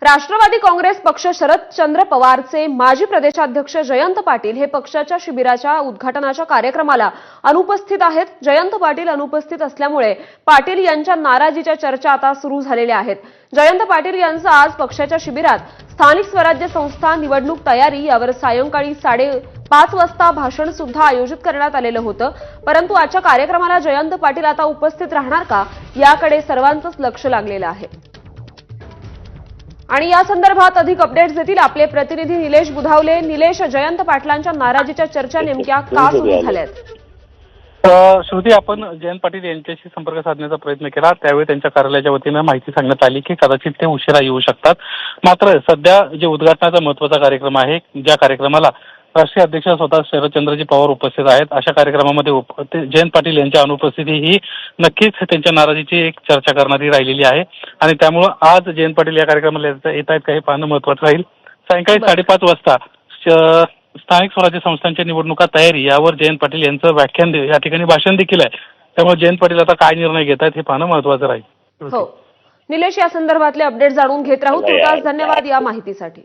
राष्ट्रवादी काँग्रेस पक्ष शरदचंद्र पवारचे माजी प्रदेशाध्यक्ष जयंत पाटील हे पक्षाच्या शिबिराच्या उद्घाटनाच्या कार्यक्रमाला अनुपस्थित आहेत। जयंत पाटील अनुपस्थित असल्यामुळे पाटील यांच्या नाराजीच्या चर्चा आता सुरू झालेल्या आहेत। जयंत पाटील यांचं आज पक्षाच्या शिबिरात स्थानिक स्वराज्य संस्था निवडणूक तयारी यावर सायंकाळी 5:30 वाजता भाषण सुद्धा आयोजित करण्यात आलेलं होतं। परंतु आजच्या कार्यक्रमाला जयंत पाटील आता उपस्थित राहणार का याकडे सर्वांचंच लक्ष लागलेलं आहे। आणि या संदर्भात अधिक अपडेट्स देतील आपले प्रतिनिधी निलेश बुधावले। निलेश, जयंत पाटलांच्या नाराजीच्या चर्चा नेमक्या का सुरू झाल्यात? श्रुती, आपण जयंत पाटील यांच्याशी संपर्क साधण्याचा प्रयत्न केला, त्यावेळी त्यांच्या कार्यालयाच्या वतीनं माहिती सांगण्यात आली की कदाचित ते उशिरा येऊ शकतात। मात्र सध्या जे उद्घाटनाचा महत्त्वाचा कार्यक्रम आहे, ज्या कार्यक्रमाला राष्ट्रीय अध्यक्ष स्वतः शरदचंद्रजी पवार उपस्थित आहेत, अशा कार्यक्रमामध्ये जयंत पाटील यांच्या अनुपस्थिती ही नक्कीच त्यांच्या नाराजीची एक चर्चा करणारी राहिलेली आहे। आणि त्यामुळं आज जयंत पाटील या कार्यक्रमाला येत आहेत का हे पाहणं महत्त्वाचं राहील। सायंकाळी 5:30 वाजता स्थानिक स्वराज्य संस्थांच्या निवडणुका तयारी यावर जयंत पाटील यांचं व्याख्यान या ठिकाणी भाषण देखील आहे। त्यामुळे जयंत पाटील आता काय निर्णय घेत आहेत हे पाहणं महत्त्वाचं राहील। हो निलेश, या संदर्भातले अपडेट जाणून घेत राहू। तुर्तास धन्यवाद या माहितीसाठी।